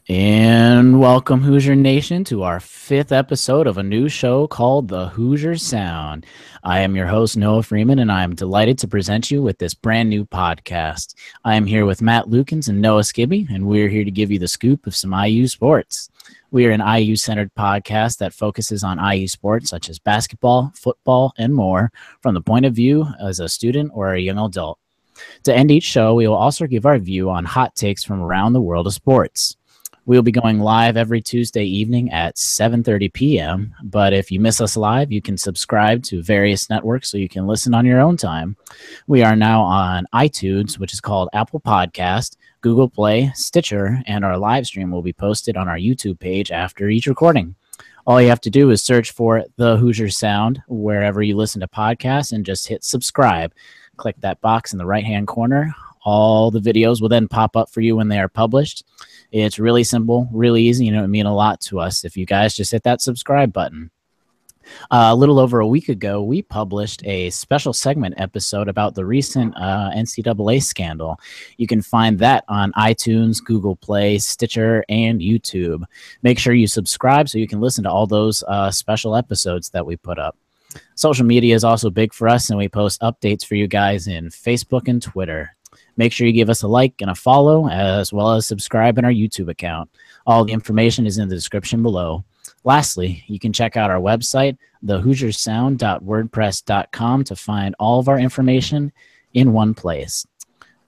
And welcome, Hoosier Nation, to our 5th episode of a new show called the Hoosier Sound. I am your host, Noah Freeman, and I am delighted to present you with this brand new podcast. I am here with Matt Lukens and Noah Skibby, and we're here to give you the scoop of some IU sports. We are an IU-centered podcast that focuses on IU sports such as basketball, football, and more from the point of view as a student or a young adult. To end each show, we will also give our view on hot takes from around the world of sports. We'll be going live every Tuesday evening at 7:30 p.m., but if you miss us live, you can subscribe to various networks so you can listen on your own time. We are now on iTunes, which is called Apple Podcast, Google Play, Stitcher, and our live stream will be posted on our YouTube page after each recording. All you have to do is search for The Hoosier Sound wherever you listen to podcasts and just hit subscribe. Click that box in the right-hand corner. All the videos will then pop up for you when they are published. It's really simple, really easy, and it would mean a lot to us if you guys just hit that subscribe button. A little over a week ago, we published a special segment episode about the recent NCAA scandal. You can find that on iTunes, Google Play, Stitcher, and YouTube. Make sure you subscribe so you can listen to all those special episodes that we put up. Social media is also big for us, and we post updates for you guys in Facebook and Twitter. Make sure you give us a like and a follow, as well as subscribe in our YouTube account. All the information is in the description below. Lastly, you can check out our website, thehoosiersound.wordpress.com, to find all of our information in one place.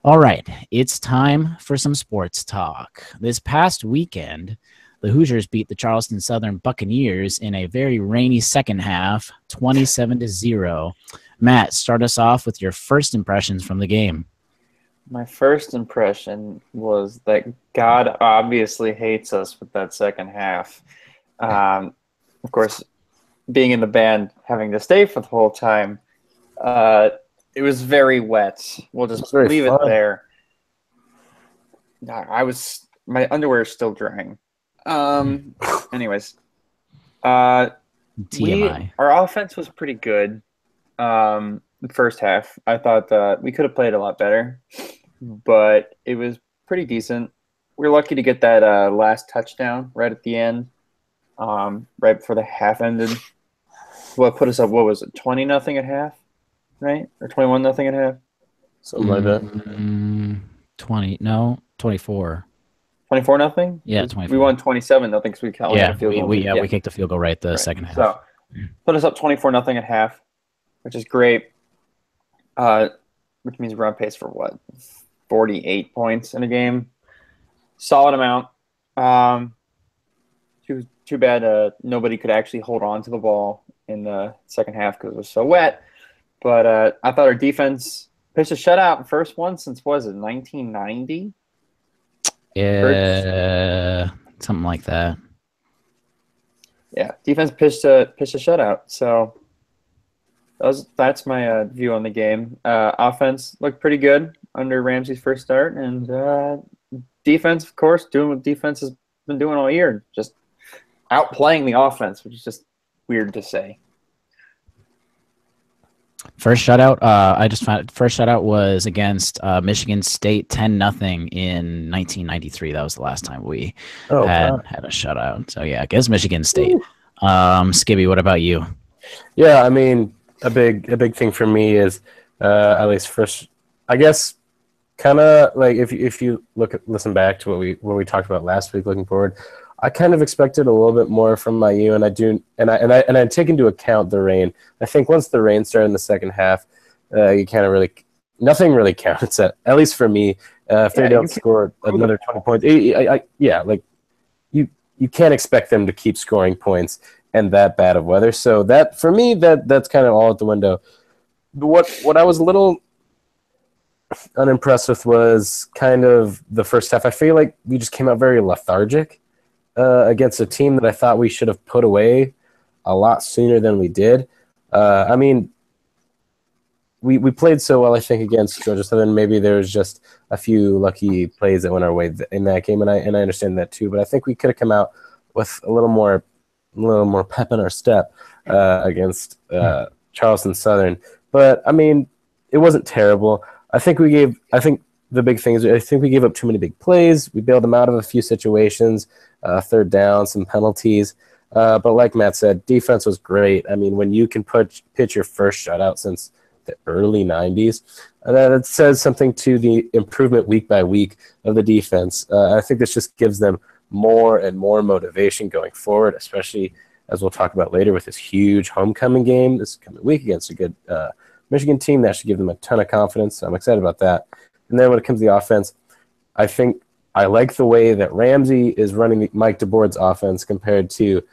All right, it's time for some sports talk. This past weekend, the Hoosiers beat the Charleston Southern Buccaneers in a very rainy second half, 27-0. Matt, start us off with your first impressions from the game. My first impression was that God obviously hates us with that second half. Of course, being in the band, having to stay for the whole time, it was very wet. We'll just leave it there. My underwear is still drying. Anyways, TMI. Our offense was pretty good. The first half, I thought we could have played a lot better, but it was pretty decent. We were lucky to get that last touchdown right at the end, right before the half ended. What put us up? What was it? 20-0 at half, right? Or 21-0 at half? Something like that. 24. 24-0? Yeah, 24. We won 27-0 because we kicked a field goal. We kicked the field goal right the second half. So put us up 24-0 at half, which is great. Which means we're on pace for what? 48 points in a game. Solid amount. Too bad nobody could actually hold on to the ball in the second half because it was so wet. But I thought our defense pitched a shutout, first one since, was it 1990? Yeah, something like that. Yeah, defense pitched a shutout. So that's my view on the game. Offense looked pretty good under Ramsey's first start, and defense, of course, doing what defense has been doing all year, just outplaying the offense, which is just weird to say. First shutout, I just found first shutout was against Michigan State 10-0 in 1993. That was the last time we had a shutout. So yeah, against Michigan State. Skibby, what about you? Yeah, I mean, a big thing for me is at least first, I guess, kind of like if you listen back to what we talked about last week, looking forward, I kind of expected a little bit more from IU, and I take into account the rain. I think once the rain started in the second half, you kind of nothing really counts at least for me. If they don't score another 20 points, you can't expect them to keep scoring points and that bad of weather. So that for me, that's kind of all out the window. What I was a little unimpressed with was kind of the first half. I feel like we just came out very lethargic against a team that I thought we should have put away a lot sooner than we did. I mean, we played so well, I think, against Georgia Southern. Maybe there was just a few lucky plays that went our way in that game, and I understand that too. But I think we could have come out with a little more pep in our step against Charleston Southern. But I mean, it wasn't terrible. I think the big thing is I think we gave up too many big plays. We bailed them out of a few situations, third down, some penalties. But like Matt said, defense was great. I mean, when you can pitch your first shutout since the early 90s, that says something to the improvement week by week of the defense. I think this just gives them more and more motivation going forward, especially as we'll talk about later with this huge homecoming game this coming week against a good Michigan team. That should give them a ton of confidence. So I'm excited about that. And then when it comes to the offense, I think I like the way that Ramsey is running Mike DeBoard's offense compared to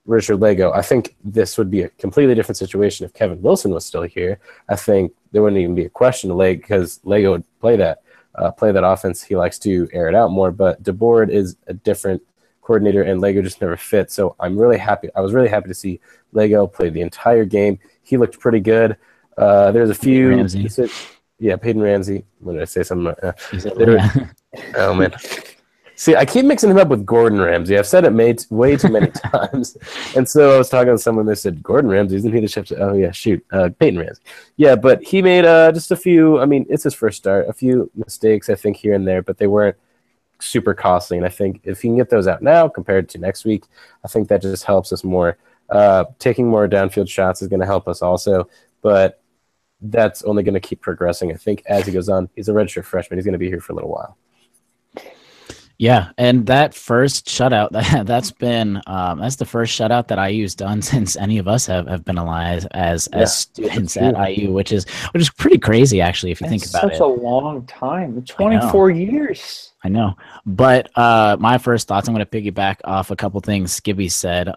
Richard Lego. I think this would be a completely different situation if Kevin Wilson was still here. I think there wouldn't even be a question to Lego because Lego would play that offense. He likes to air it out more, but DeBoard is a different coordinator and Lego just never fit. So I'm really happy. I was really happy to see Lego play the entire game. He looked pretty good. There's a few. Peyton Ramsey. What did I say? Something. Oh man. See, I keep mixing him up with Gordon Ramsay. I've said it way too many times. And so I was talking to someone that said, Gordon Ramsay, isn't he the chef? Oh, yeah, shoot. Peyton Ramsey. Yeah, but he made just a few, I mean, it's his first start, a few mistakes, I think, here and there, but they weren't super costly. And I think if he can get those out now compared to next week, I think that just helps us more. Taking more downfield shots is going to help us also, but that's only going to keep progressing, I think, as he goes on. He's a redshirt freshman. He's going to be here for a little while. Yeah, and that first shutout, that's the first shutout that IU's done since any of us have been alive as students at IU, which is pretty crazy actually if you think about it. Such a long time, 24 years. I know. But my first thoughts, I'm going to piggyback off a couple things Skibby said.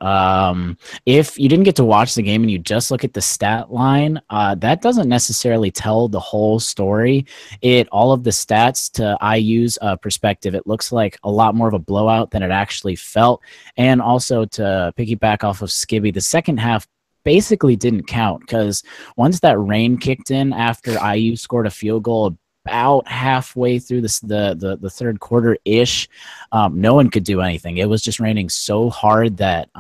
If you didn't get to watch the game and you just look at the stat line, that doesn't necessarily tell the whole story. All of the stats to IU's perspective, it looks like a lot more of a blowout than it actually felt. And also to piggyback off of Skibby, the second half basically didn't count because once that rain kicked in after IU scored a field goal about halfway through the third quarter-ish, no one could do anything. It was just raining so hard that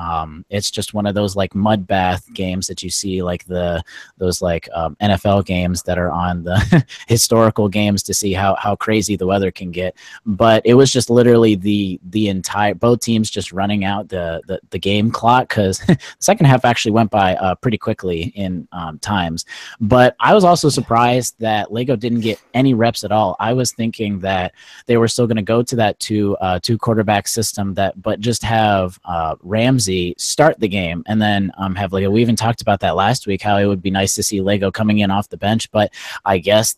it's just one of those like mud bath games that you see, like those NFL games that are on the historical games to see how crazy the weather can get. But it was just literally the entire both teams just running out the game clock because the second half actually went by pretty quickly in times. But I was also surprised that Lego didn't get any reps at all. I was thinking that they were still going to go to that two quarterback system but just have Ramsey start the game and then have Lego. We even talked about that last week, how it would be nice to see Lego coming in off the bench, but I guess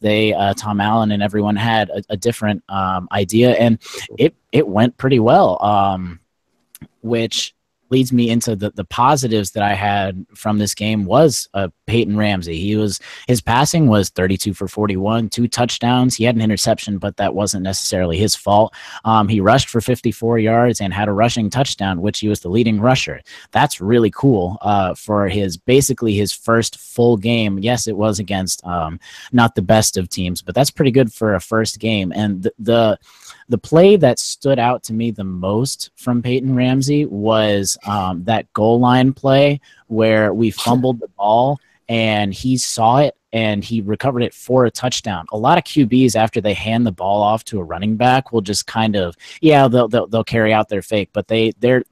Tom Allen and everyone had a different idea, and it went pretty well, which leads me into the positives that I had from this game was Peyton Ramsey. His passing was 32 for 41, 2 touchdowns. He had an interception, but that wasn't necessarily his fault. He rushed for 54 yards and had a rushing touchdown, which he was the leading rusher. That's really cool for basically his first full game. Yes, it was against not the best of teams, but that's pretty good for a first game. And the play that stood out to me the most from Peyton Ramsey was that goal line play where we fumbled the ball and he saw it and he recovered it for a touchdown. A lot of QBs, after they hand the ball off to a running back, will just kind of, they'll carry out their fake, but they're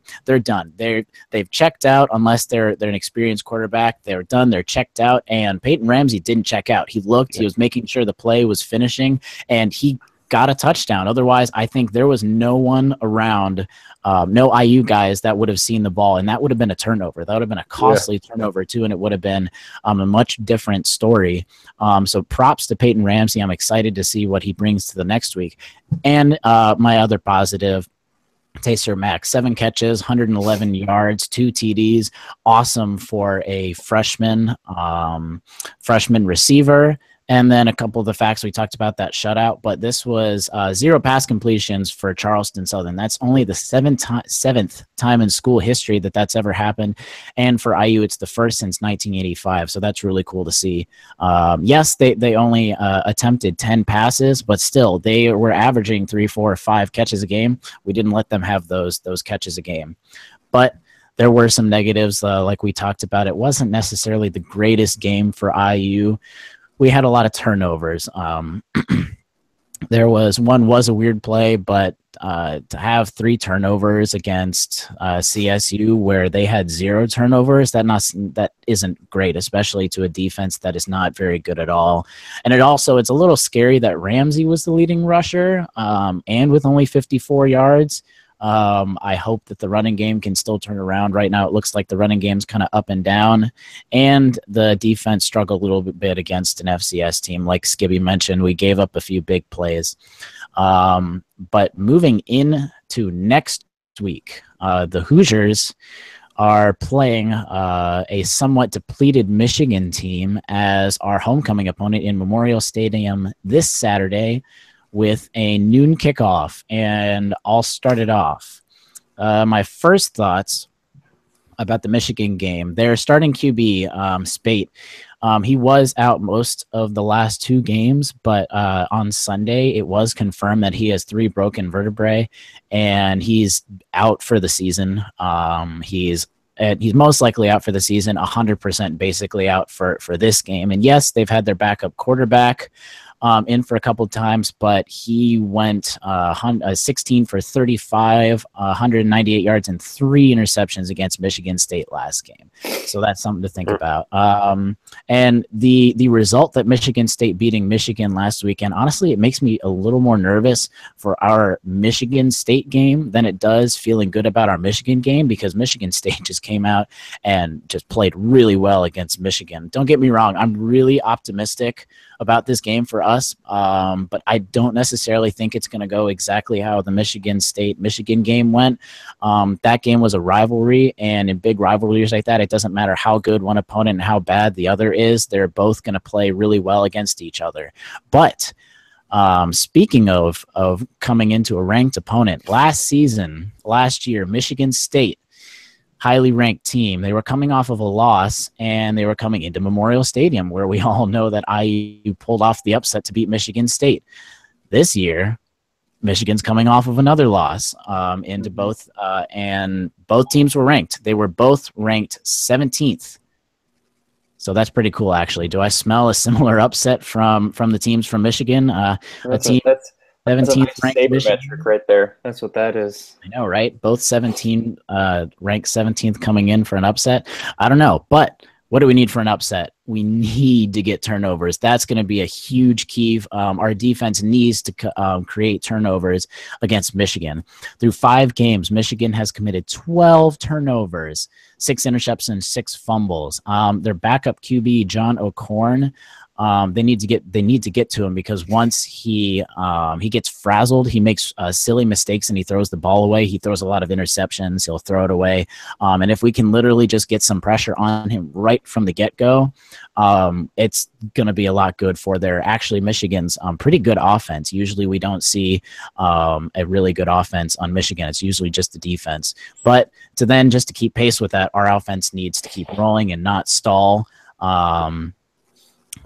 done. They've checked out unless they're an experienced quarterback. They're done. They're checked out. And Peyton Ramsey didn't check out. He looked. He was making sure the play was finishing, and he got a touchdown. Otherwise, I think there was no one around, no IU guys that would have seen the ball, and that would have been a turnover. That would have been a costly turnover too, and it would have been a much different story. So props to Peyton Ramsey. I'm excited to see what he brings to the next week. And my other positive, Taysir Max, 7 catches, 111 yards, 2 TDs. Awesome for a freshman receiver. And then a couple of the facts we talked about that shutout, but this was 0 pass completions for Charleston Southern. That's only the seventh time in school history that's ever happened. And for IU, it's the first since 1985. So that's really cool to see. Yes, they only attempted 10 passes, but still they were averaging 3, 4, or 5 catches a game. We didn't let them have those catches a game. But there were some negatives, like we talked about. It wasn't necessarily the greatest game for IU. We had a lot of turnovers. There was a weird play, but to have 3 turnovers against CSU where they had 0 turnovers, that isn't great, especially to a defense that is not very good at all. And it's a little scary that Ramsey was the leading rusher, and with only 54 yards. I hope that the running game can still turn around. Right now, it looks like the running game's kind of up and down, and the defense struggled a little bit against an FCS team. Like Skibby mentioned, we gave up a few big plays. But moving into next week, the Hoosiers are playing a somewhat depleted Michigan team as our homecoming opponent in Memorial Stadium this Saturday, with a noon kickoff. And I'll start it off. My first thoughts about the Michigan game: their starting QB, Spate, he was out most of the last 2 games, but on Sunday it was confirmed that he has 3 broken vertebrae and he's out for the season. He's most likely out for the season, 100% basically out for this game. And yes, they've had their backup quarterback in for a couple of times, but he went 16 for 35, 198 yards, and 3 interceptions against Michigan State last game. So that's something to think about. And the result that Michigan State beating Michigan last weekend, honestly, it makes me a little more nervous for our Michigan State game than it does feeling good about our Michigan game, because Michigan State just came out and just played really well against Michigan. Don't get me wrong, I'm really optimistic about this game for us, but I don't necessarily think it's going to go exactly how the Michigan State-Michigan game went. That game was a rivalry, and in big rivalries like that, it doesn't matter how good one opponent and how bad the other is. They're both going to play really well against each other. But speaking of coming into a ranked opponent, last year, Michigan State, highly ranked team, they were coming off of a loss, and they were coming into Memorial Stadium, where we all know that IU pulled off the upset to beat Michigan State. This year, Michigan's coming off of another loss into both, and both teams were ranked. They were both ranked 17th. So that's pretty cool, actually. Do I smell a similar upset from the teams from Michigan? That's a 17th nice ranked saber Michigan. metric right there. That's what that is. I know, right? Both 17 ranked 17th coming in for an upset. I don't know, but what do we need for an upset? We need to get turnovers. That's going to be a huge key. Our defense needs to create turnovers against Michigan. Through 5 games, Michigan has committed 12 turnovers, 6 interceptions, 6 fumbles. Their backup QB, John O'Corn, they need to get to him, because once he gets frazzled, he makes silly mistakes and he throws the ball away. He throws a lot of interceptions. He'll throw it away. And if we can literally just get some pressure on him right from the get-go, it's going to be a lot good for Michigan's pretty good offense. Usually we don't see a really good offense on Michigan. It's usually just the defense. But just to keep pace with that, our offense needs to keep rolling and not stall.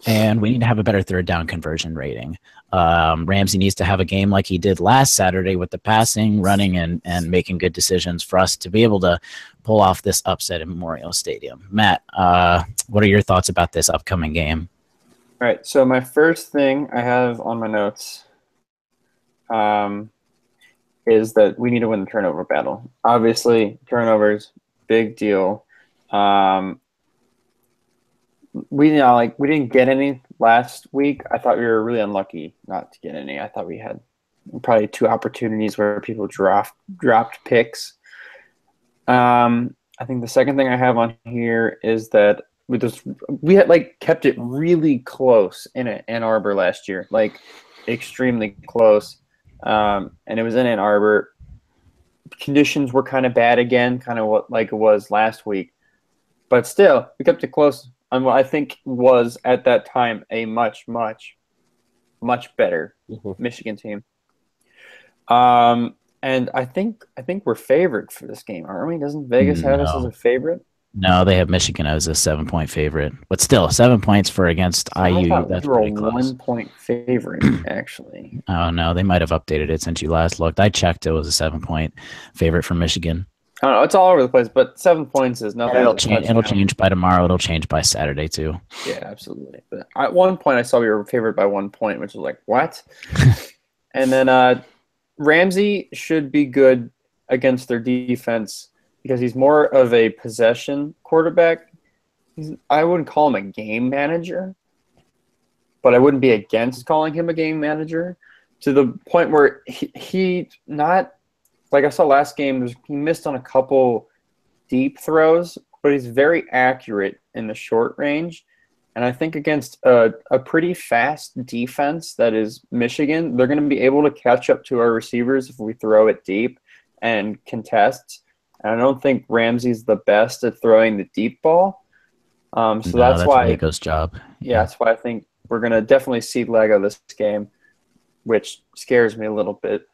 And we need to have a better 3rd down conversion rating. Ramsey needs to have a game like he did last Saturday with the passing, running, and making good decisions for us to be able to pull off this upset in Memorial Stadium. Matt, what are your thoughts about this upcoming game? All right, so my first thing I have on my notes is that we need to win the turnover battle. Obviously, turnovers, big deal. We didn't get any last week. I thought we were really unlucky not to get any. I thought we had probably 2 opportunities where people dropped picks. I think the second thing I have on here is that we had kept it really close in Ann Arbor last year, extremely close. And it was in Ann Arbor. Conditions were kind of bad again, kind of like it was last week, but still we kept it close on what I think was at that time a much, much, much better Michigan team. And I think we're favored for this game, aren't we? Doesn't Vegas have us as a favorite? No, they have Michigan as a 7-point favorite, but still 7 points for against IU. That's pretty close. 1-point favorite, actually. Oh no, they might have updated it since you last looked. I checked; it was a 7-point favorite for Michigan. I don't know. It's all over the place, but 7 points is nothing. It'll change by tomorrow. It'll change by Saturday too. Yeah, absolutely. But at one point, I saw we were favored by 1 point, which was like, what? And then Ramsey should be good against their defense because he's more of a possession quarterback. I wouldn't call him a game manager, but I wouldn't be against calling him a game manager to the point where he not like I saw last game, he missed on a couple deep throws, but he's very accurate in the short range. And I think against a pretty fast defense that is Michigan, they're going to be able to catch up to our receivers if we throw it deep and contest. And I don't think Ramsey's the best at throwing the deep ball. That's why Lego's job. Yeah, that's why I think we're going to definitely see Lego this game, which scares me a little bit.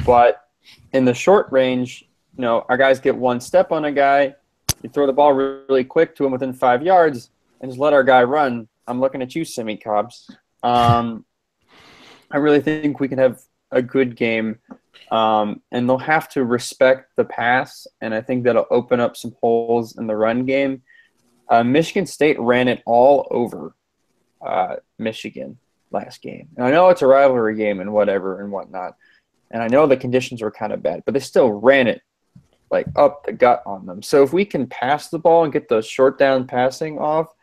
But in the short range, our guys get one step on a guy. You throw the ball really quick to him within 5 yards and just let our guy run. I'm looking at you, Simi Cobbs. I really think we can have a good game, and they'll have to respect the pass, and I think that'll open up some holes in the run game. Michigan State ran it all over Michigan last game. And I know it's a rivalry game and whatever and whatnot, and I know the conditions were kind of bad, but they still ran it like up the gut on them. So if we can pass the ball and get those short down passing off,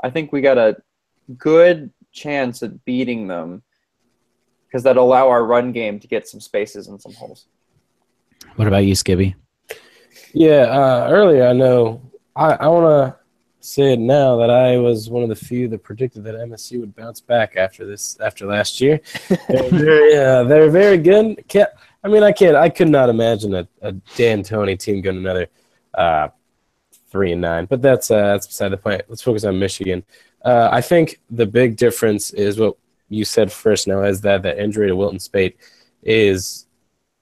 I think we got a good chance at beating them because that'll allow our run game to get some spaces and some holes. What about you, Skibby? Yeah, earlier I know I want to say it now that I was one of the few that predicted that MSU would bounce back after last year. They're very good. I could not imagine a D'Antoni team going another 3-9, but that's beside the point. Let's focus on Michigan. I think the big difference is what you said first. Now, is that the injury to Wilton Spate is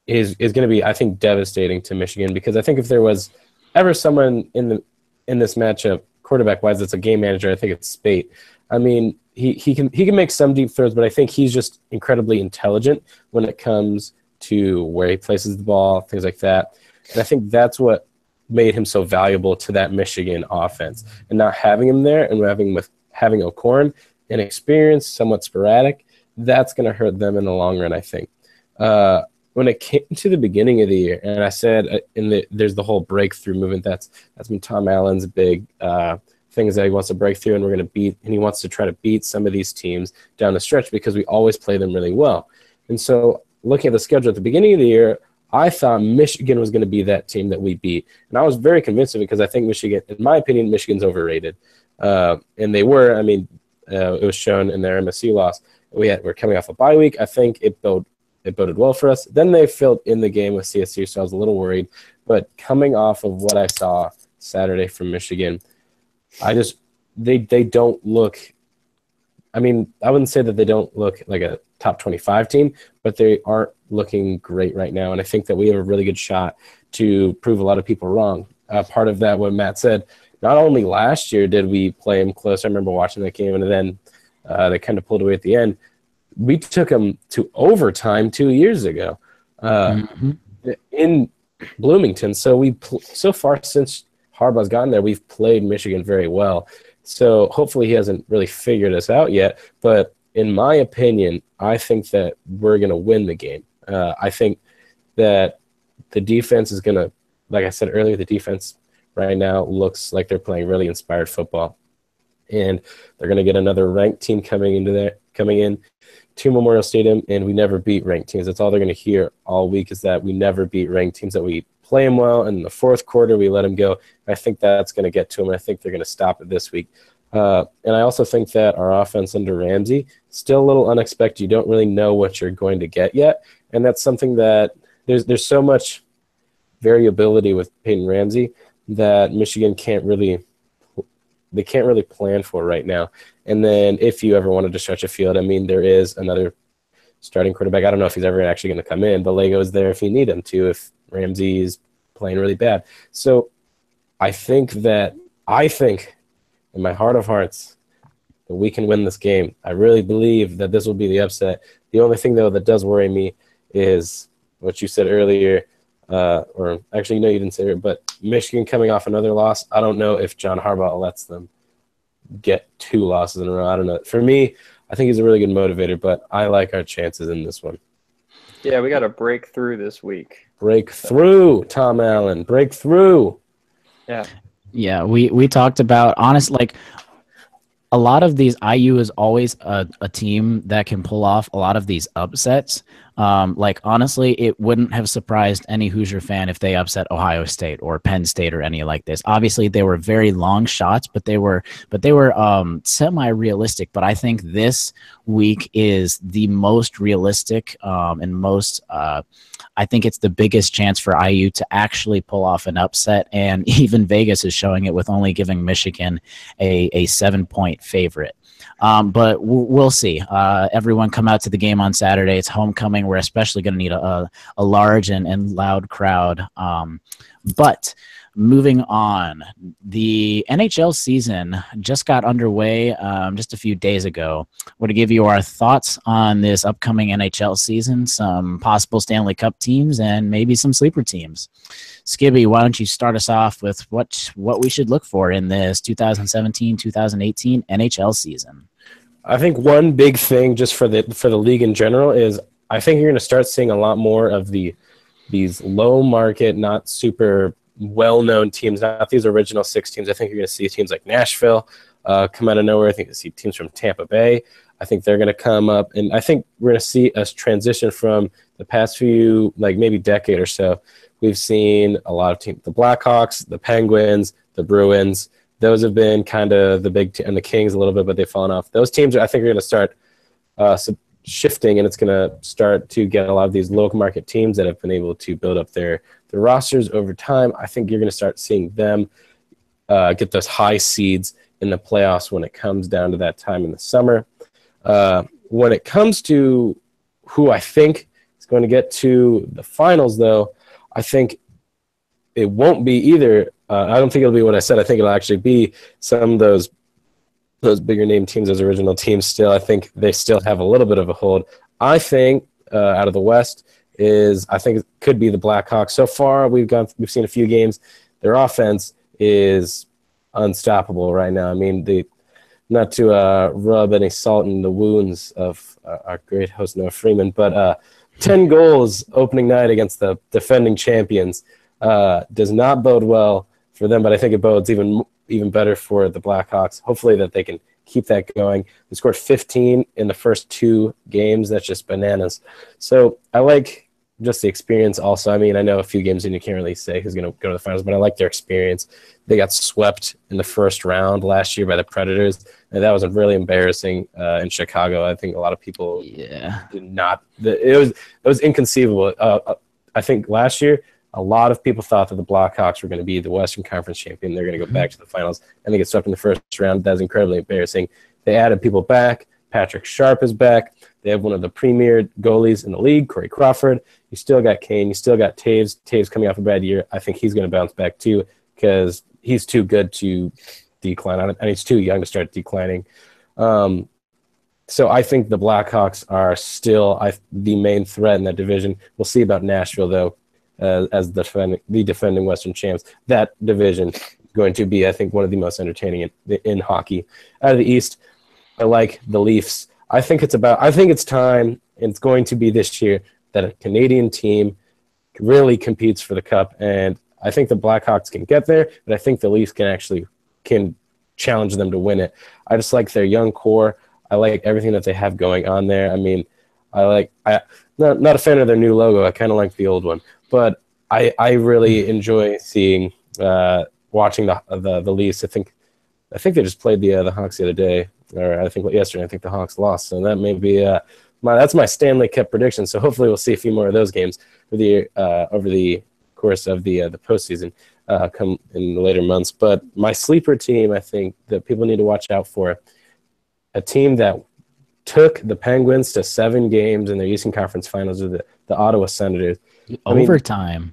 going to be, I think, devastating to Michigan, because I think if there was ever someone in this matchup, quarterback-wise, that's a game manager, I think it's Spate. I mean, he can make some deep throws, but I think he's just incredibly intelligent when it comes to where he places the ball, things like that. And I think that's what made him so valuable to that Michigan offense. And not having him there and having O'Korn, inexperienced, somewhat sporadic, that's going to hurt them in the long run, I think. When it came to the beginning of the year, and I said there's the whole breakthrough movement. That's been Tom Allen's big things that he wants to break through, and we're going to beat, and he wants to try to beat some of these teams down the stretch because we always play them really well. And so looking at the schedule at the beginning of the year, I thought Michigan was going to be that team that we beat. And I was very convinced of it because I think Michigan, in my opinion, Michigan's overrated. And they were. I mean, it was shown in their MSU loss. We're coming off a bye week. I think it boded well for us. Then they filled in the game with CSU, so I was a little worried. But coming off of what I saw Saturday from Michigan, they don't look – I mean, I wouldn't say that they don't look like a top 25 team, but they aren't looking great right now. And I think that we have a really good shot to prove a lot of people wrong. Part of that, what Matt said, not only last year did we play them close. I remember watching that game, and then they kind of pulled away at the end. We took them to overtime 2 years ago in Bloomington. So so far since Harbaugh's gotten there, we've played Michigan very well. So hopefully he hasn't really figured us out yet. But in my opinion, I think that we're going to win the game. I think that the defense is going to, like I said earlier, the defense right now looks like they're playing really inspired football. And they're going to get another ranked team coming in to Memorial Stadium, and we never beat ranked teams. That's all they're going to hear all week, is that we never beat ranked teams, that we play them well, and in the fourth quarter we let them go. I think that's going to get to them, and I think they're going to stop it this week. And I also think that our offense under Ramsey, still a little unexpected. You don't really know what you're going to get yet, and that's something that there's so much variability with Peyton Ramsey that Michigan can't really plan for right now. And then if you ever wanted to stretch a field, I mean, there is another starting quarterback. I don't know if he's ever actually going to come in, but Lego is there if you need him to, if Ramsey is playing really bad. So I think in my heart of hearts that we can win this game. I really believe that this will be the upset. The only thing, though, that does worry me is what you said earlier, or actually, no, you didn't say it, but Michigan coming off another loss. I don't know if John Harbaugh lets them get 2 losses in a row. I don't know. For me, I think he's a really good motivator, but I like our chances in this one. Yeah, we got to break through this week. Break through, Tom Allen. Break through. Yeah. Yeah, we talked about like a lot of these. IU is always a team that can pull off a lot of these upsets. Like honestly, it wouldn't have surprised any Hoosier fan if they upset Ohio State or Penn State or any like this. Obviously, they were very long shots, but they were semi-realistic. But I think this week is the most realistic and most. I think it's the biggest chance for IU to actually pull off an upset, and even Vegas is showing it with only giving Michigan a 7-point favorite. But we'll see. Everyone come out to the game on Saturday. It's homecoming. We're especially going to need a large and loud crowd. But moving on, the NHL season just got underway just a few days ago. We're to give you our thoughts on this upcoming NHL season, some possible Stanley Cup teams, and maybe some sleeper teams. Skibby, why don't you start us off with what we should look for in this 2017-2018 NHL season? I think one big thing just for the league in general is I think you're going to start seeing a lot more of these low market, not super well-known teams, not these original 6 teams. I think you're going to see teams like Nashville come out of nowhere. I think you'll see teams from Tampa Bay. I think they're going to come up, and I think we're going to see us transition from the past few, like maybe decade or so. We've seen a lot of teams, the Blackhawks, the Penguins, the Bruins. Those have been kind of the big and the Kings a little bit, but they've fallen off. Those teams, I think, are going to start shifting, and it's going to start to get a lot of these local market teams that have been able to build up their rosters over time. I think you're going to start seeing them get those high seeds in the playoffs when it comes down to that time in the summer. When it comes to who I think is going to get to the finals, though, I think it won't be either. I don't think it'll be what I said. I think it'll actually be some of those bigger name teams, those original teams still. I think they still have a little bit of a hold. I think out of the West I think it could be the Blackhawks. So far, we've seen a few games. Their offense is unstoppable right now. I mean, not to rub any salt in the wounds of our great host Noah Freeman, but 10 goals opening night against the defending champions does not bode well for them, but I think it bodes even better for the Blackhawks. Hopefully that they can keep that going. They scored 15 in the first 2 games. That's just bananas. So I like just the experience also. I mean, I know a few games and you can't really say who's going to go to the finals, but I like their experience. They got swept in the first round last year by the Predators, and that was really embarrassing in Chicago. I think a lot of people did not. It was inconceivable. I think last year, a lot of people thought that the Blackhawks were going to be the Western Conference champion. They're going to go back to the finals, and they get swept in the first round. That's incredibly embarrassing. They added people back. Patrick Sharp is back. They have one of the premier goalies in the league, Corey Crawford. You still got Kane. You still got Taves. Taves coming off a bad year. I think he's going to bounce back too because he's too good to decline, and he's too young to start declining. So I think the Blackhawks are still the main threat in that division. We'll see about Nashville, though. As the defending Western champs, that division is going to be, I think, one of the most entertaining in hockey. Out of the East, I like the Leafs. I think it's time, and it's going to be this year, that a Canadian team really competes for the cup. And I think the Blackhawks can get there, but I think the Leafs can challenge them to win it. I just like their young core. I like everything that they have going on there. I mean, I'm not a fan of their new logo. I kind of like the old one. But I really enjoy watching the Leafs. I think they just played the Hawks the other day, or I think yesterday. I think the Hawks lost, so that may be that's my Stanley Cup prediction. So hopefully we'll see a few more of those games over the course of the postseason come in the later months. But my sleeper team, I think that people need to watch out for, a team that took the Penguins to 7 games in their Eastern Conference Finals with the Ottawa Senators. Overtime.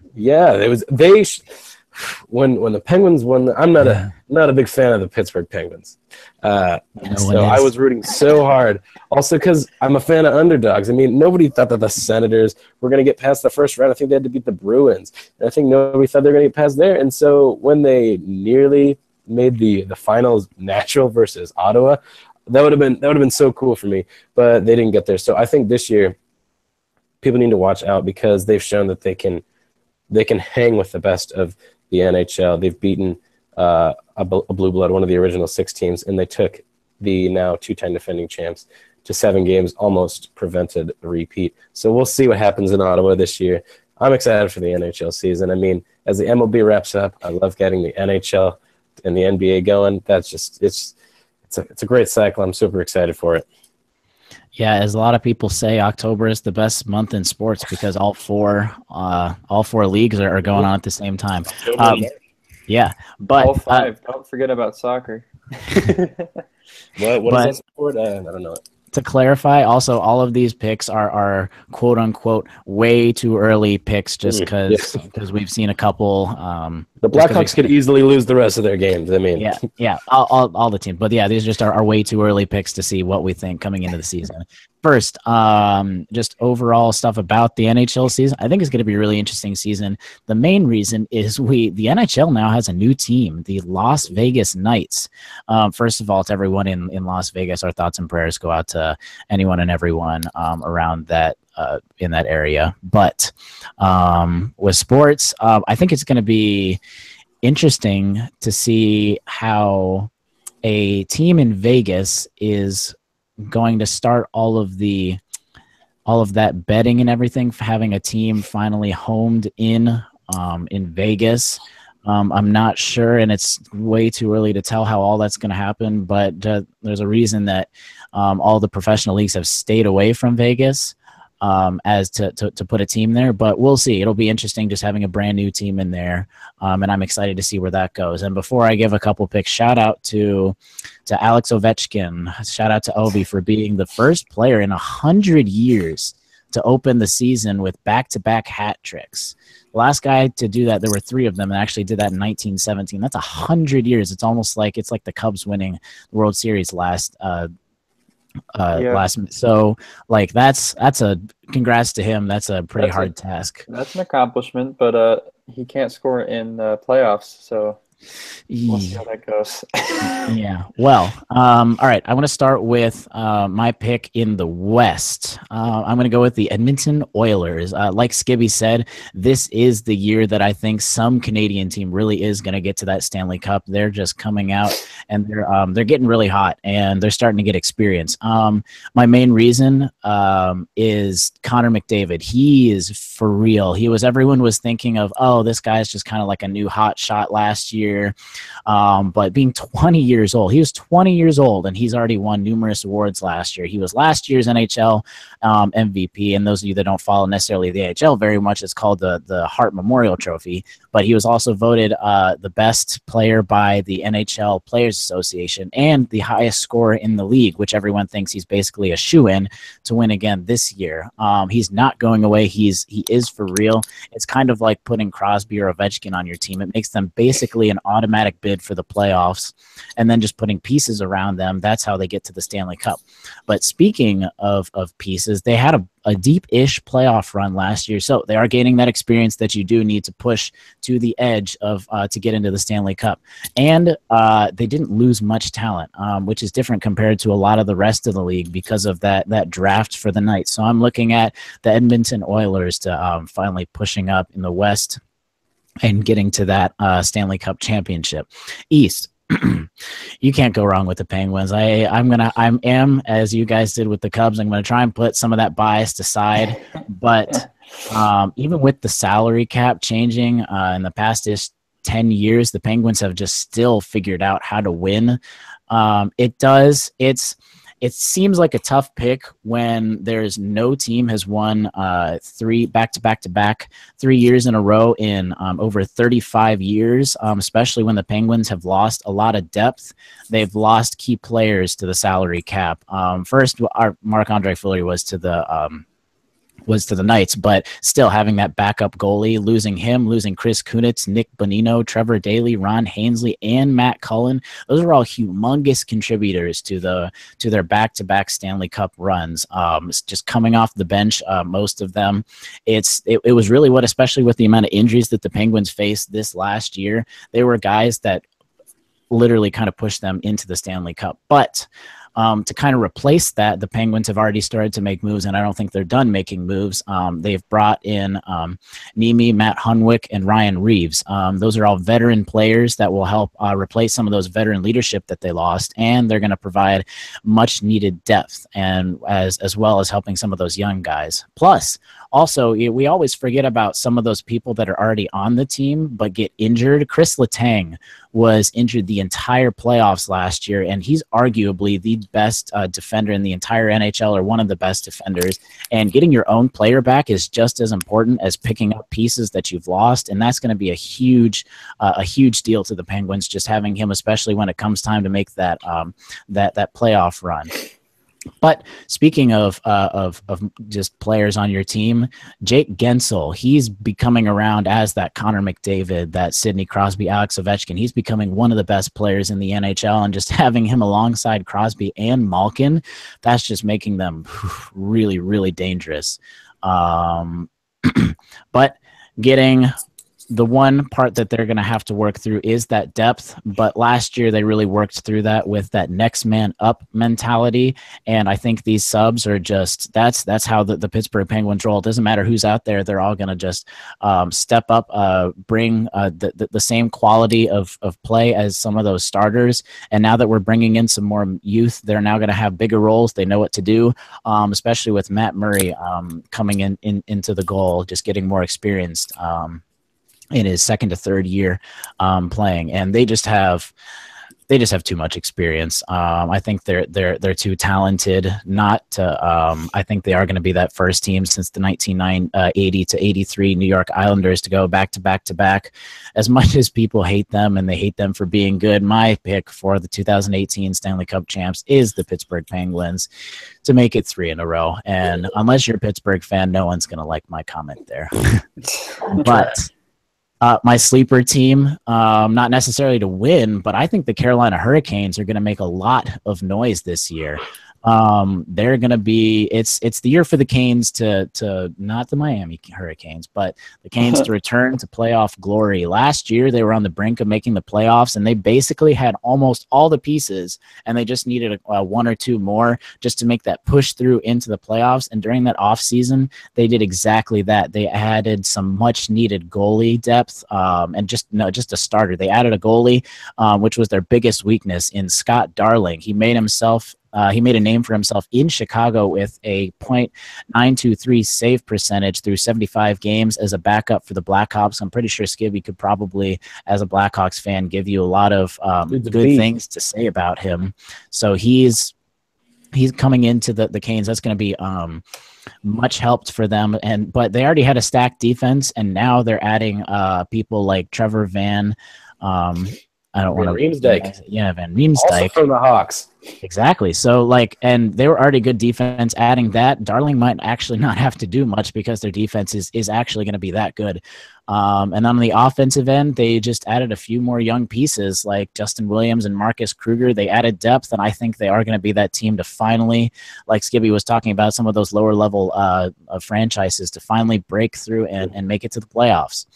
When the Penguins won. I'm not a big fan of the Pittsburgh Penguins. I was rooting so hard. Also because I'm a fan of underdogs. I mean, nobody thought that the Senators were going to get past the first round. I think they had to beat the Bruins. And I think nobody thought they were going to get past there. And so when they nearly made the finals, Nashville versus Ottawa, that would have been so cool for me. But they didn't get there. So I think this year, people need to watch out because they've shown that they can hang with the best of the NHL. They've beaten a blue blood, one of the original 6 teams, and they took the now 2-time defending champs to 7 games, almost prevented a repeat. So we'll see what happens in Ottawa this year. I'm excited for the NHL season. I mean, as the MLB wraps up, I love getting the NHL and the NBA going. That's just it's a great cycle. I'm super excited for it. Yeah, as a lot of people say, October is the best month in sports because all four leagues are going on at the same time. Yeah, but all 5. Don't forget about soccer. What is that sport? I don't know. To clarify, also, all of these picks are quote unquote way too early picks just because we've seen a couple. The Blackhawks could easily lose the rest of their games. I mean, yeah, all the teams. But yeah, these just are way too early picks to see what we think coming into the season. First, just overall stuff about the NHL season. I think it's going to be a really interesting season. The main reason is the NHL now has a new team, the Las Vegas Knights. First of all, to everyone in Las Vegas, our thoughts and prayers go out to anyone and everyone around that in that area. But with sports, I think it's going to be interesting to see how a team in Vegas is going to start all of that betting and everything for having a team finally homed in Vegas. I'm not sure, and it's way too early to tell how all that's going to happen, but there's a reason that all the professional leagues have stayed away from Vegas as to put a team there, but we'll see. It'll be interesting just having a brand new team in there, and I'm excited to see where that goes. And before I give a couple picks, shout out to Alex Ovechkin, shout out to Ovi for being the first player in 100 years to open the season with back-to-back hat tricks. The last guy to do that, there were 3 of them, and actually did that in 1917. That's 100 years. It's almost like the Cubs winning the World Series last. So like that's a congrats to him. That's a pretty hard task. That's an accomplishment, but he can't score in playoffs, so we'll see how that goes. Yeah. Well, all right. I want to start with my pick in the West. I'm going to go with the Edmonton Oilers. Like Skibby said, this is the year that I think some Canadian team really is going to get to that Stanley Cup. They're just coming out and they're getting really hot and they're starting to get experience. My main reason is Connor McDavid. He is for real. Everyone was thinking of, oh, this guy's just kind of like a new hot shot last year. But being 20 years old, he was 20 years old and he's already won numerous awards last year. He was last year's NHL MVP, and those of you that don't follow necessarily the AHL very much, it's called the Hart Memorial Trophy, but he was also voted the best player by the NHL Players Association and the highest scorer in the league, which everyone thinks he's basically a shoo-in to win again this year. He's not going away. He is for real. It's kind of like putting Crosby or Ovechkin on your team. It makes them basically an automatic bid for the playoffs, and then just putting pieces around them. That's how they get to the Stanley Cup. But speaking of pieces, they had a deep-ish playoff run last year, so they are gaining that experience that you do need to push to the edge of to get into the Stanley Cup. And they didn't lose much talent, which is different compared to a lot of the rest of the league because of that draft for the Knights. So I'm looking at the Edmonton Oilers to finally pushing up in the West and getting to that Stanley Cup championship. East, you can't go wrong with the Penguins. I am, as you guys did with the Cubs, I'm going to try and put some of that bias aside. But even with the salary cap changing in the past 10 years, the Penguins have just still figured out how to win. It seems like a tough pick when there's no team has won 3 back-to-back 3 years in a row in over 35 years, especially when the Penguins have lost a lot of depth. They've lost key players to the salary cap. First, our Marc-Andre Fleury was to the Knights, but still having that backup goalie, losing Chris Kunitz, Nick Bonino, Trevor Daley, Ron Hainsley, and Matt Cullen. Those are all humongous contributors to their back-to-back Stanley Cup runs. Just coming off the bench, most of them. It was really especially with the amount of injuries that the Penguins faced this last year, they were guys that literally kind of pushed them into the Stanley Cup. But To kind of replace that, the Penguins have already started to make moves, and I don't think they're done making moves. They've brought in Nemi, Matt Hunwick, and Ryan Reeves. Those are all veteran players that will help replace some of those veteran leadership that they lost, and they're going to provide much needed depth, and as well as helping some of those young guys. Plus, also, we always forget about some of those people that are already on the team but get injured. Chris Letang was injured the entire playoffs last year, and he's arguably the best defender in the entire NHL, or one of the best defenders. And getting your own player back is just as important as picking up pieces that you've lost, and that's going to be a huge deal to the Penguins, just having him, especially when it comes time to make that playoff run. But speaking of just players on your team, Jake Gensel, he's becoming around as that Connor McDavid, that Sidney Crosby, Alex Ovechkin. He's becoming one of the best players in the NHL, and just having him alongside Crosby and Malkin, that's just making them really, really dangerous. But getting the one part that they're going to have to work through is that depth. But last year they really worked through that with that next man up mentality. And I think these subs are just, that's how the Pittsburgh Penguins roll. It doesn't matter who's out there. They're all going to just step up, bring the same quality of play as some of those starters. And now that we're bringing in some more youth, they're now going to have bigger roles. They know what to do, especially with Matt Murray coming into the goal, just getting more experienced in his second to third year playing, and they just have too much experience. I think they're too talented not to. I think they are going to be that first team since the 1980 to 83 New York Islanders to go back to back to back. As much as people hate them and they hate them for being good, my pick for the 2018 Stanley Cup champs is the Pittsburgh Penguins to make it 3 in a row. And unless you're a Pittsburgh fan, no one's going to like my comment there. But my sleeper team, not necessarily to win, but I think the Carolina Hurricanes are going to make a lot of noise this year. They're going to be, it's the year for the Canes to not the Miami Hurricanes, but the Canes to return to playoff glory. Last year, they were on the brink of making the playoffs, and they basically had almost all the pieces, and they just needed one or two more just to make that push through into the playoffs. And during that offseason, they did exactly that. They added some much needed goalie depth, and just a starter. They added a goalie, which was their biggest weakness, in Scott Darling. He made a name for himself in Chicago with a .923 save percentage through 75 games as a backup for the Blackhawks. I'm pretty sure Skibby could probably, as a Blackhawks fan, give you a lot of good things to say about him. So he's coming into the Canes. That's going to be much helped for them. But they already had a stacked defense, and now they're adding people like Trevor Van. I don't want to. Riemsdyk. Yeah, Van Riemsdyk. Also from the Hawks. Exactly. So, and they were already good defense. Adding that, Darling might actually not have to do much because their defense is actually going to be that good. And on the offensive end, they just added a few more young pieces like Justin Williams and Marcus Kruger. They added depth, and I think they are going to be that team to finally, like Skibby was talking about, some of those lower level franchises to finally break through and make it to the playoffs.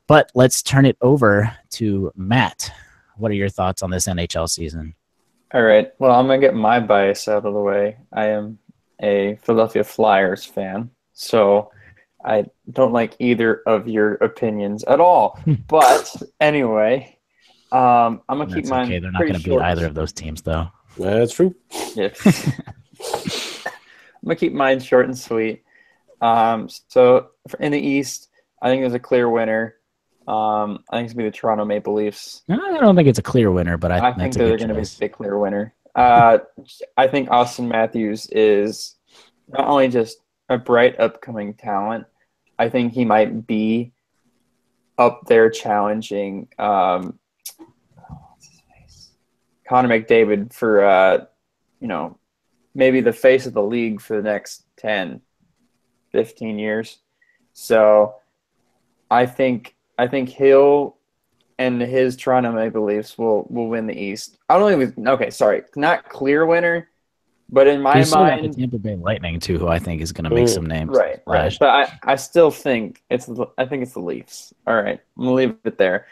But let's turn it over to Matt. What are your thoughts on this NHL season? All right. Well, I'm going to get my bias out of the way. I am a Philadelphia Flyers fan, so I don't like either of your opinions at all. But anyway, I'm going to keep mine. Okay, they're not going to beat either of those teams, though. That's true. Yeah. I'm going to keep mine short and sweet. So in the East, I think there's a clear winner. I think it's going to be the Toronto Maple Leafs. I don't think it's a clear winner, but I think they're going to be a clear winner. I think Austin Matthews is not only just a bright upcoming talent, I think he might be up there challenging Connor McDavid for maybe the face of the league for the next 10, 15 years. So I think he'll and his Toronto Maple Leafs will win the East. I don't even not clear winner, but in my mind, the Tampa Bay Lightning too, who I think is going to make some names. Right. But I still think it's the Leafs. All right, I'm gonna leave it there.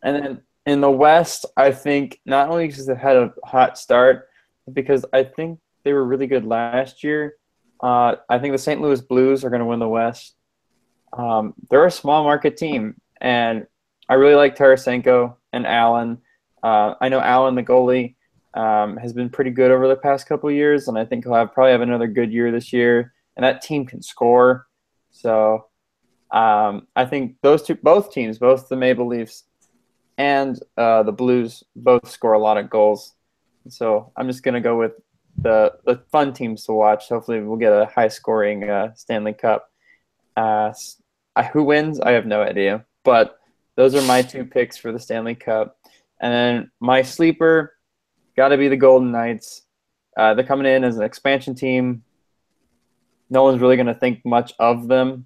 And then in the West, I think not only because they've had a hot start, because I think they were really good last year. I think the St. Louis Blues are going to win the West. They're a small market team, and I really like Tarasenko and Allen. I know Allen, the goalie, has been pretty good over the past couple of years, and I think he'll probably have another good year this year. And that team can score. So I think both teams, both the Maple Leafs and the Blues, both score a lot of goals. So I'm just going to go with the fun teams to watch. Hopefully we'll get a high-scoring Stanley Cup. Who wins? I have no idea. But those are my two picks for the Stanley Cup. And then my sleeper, got to be the Golden Knights. They're coming in as an expansion team. No one's really going to think much of them.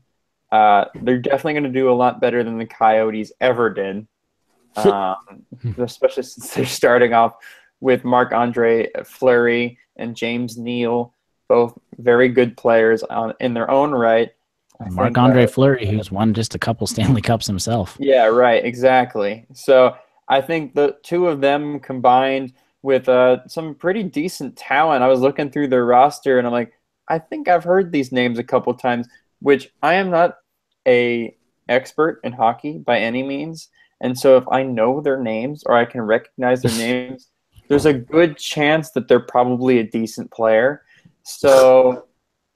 They're definitely going to do a lot better than the Coyotes ever did, especially since they're starting off with Marc-Andre Fleury and James Neal, both very good players in their own right. Marc-Andre Fleury, who's won just a couple Stanley Cups himself. Yeah, right, exactly. So I think the two of them combined with some pretty decent talent. I was looking through their roster, and I'm like, I think I've heard these names a couple times, which I am not an expert in hockey by any means. And so if I know their names or I can recognize their names, there's a good chance that they're probably a decent player. So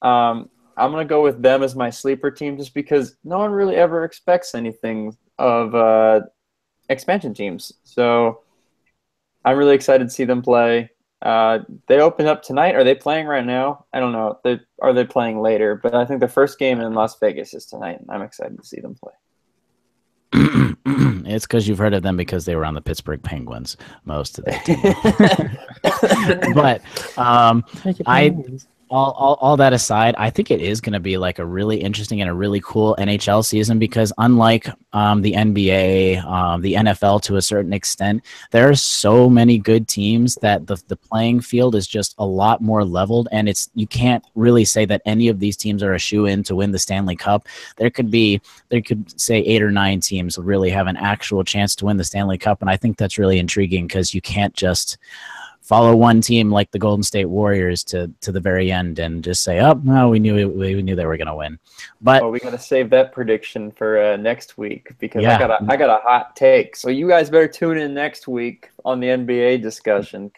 I'm going to go with them as my sleeper team just because no one really ever expects anything of expansion teams. So I'm really excited to see them play. They open up tonight. Are they playing right now? I don't know. Are they playing later? But I think the first game in Las Vegas is tonight, and I'm excited to see them play. It's because you've heard of them because they were on the Pittsburgh Penguins most of the time. But all that aside, I think it is going to be like a really interesting and a really cool NHL season because unlike the NBA, the NFL to a certain extent, there are so many good teams that the playing field is just a lot more leveled, and you can't really say that any of these teams are a shoe-in to win the Stanley Cup. There could say 8 or 9 teams really have an actual chance to win the Stanley Cup, and I think that's really intriguing because you can't just follow one team like the Golden State Warriors to the very end and just say, "Oh, no, we knew they were going to win." But we got to save that prediction for next week because I got a hot take. So you guys better tune in next week on the NBA discussion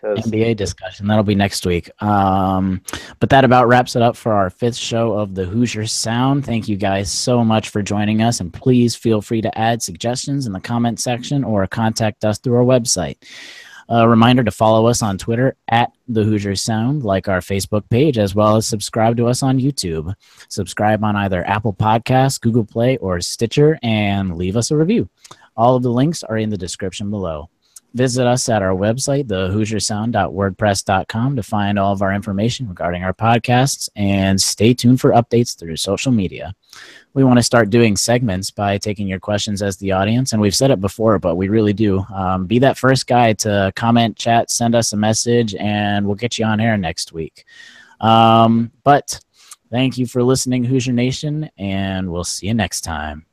that'll be next week. But that about wraps it up for our 5th show of the Hoosier Sound. Thank you guys so much for joining us, and please feel free to add suggestions in the comment section or contact us through our website. A reminder to follow us on Twitter at The Hoosier Sound, like our Facebook page, as well as subscribe to us on YouTube. Subscribe on either Apple Podcasts, Google Play, or Stitcher, and leave us a review. All of the links are in the description below. Visit us at our website, thehoosiersound.wordpress.com, to find all of our information regarding our podcasts, and stay tuned for updates through social media. We want to start doing segments by taking your questions as the audience, and we've said it before, but we really do. Be that first guy to comment, chat, send us a message, and we'll get you on air next week. But thank you for listening, Hoosier Nation, and we'll see you next time.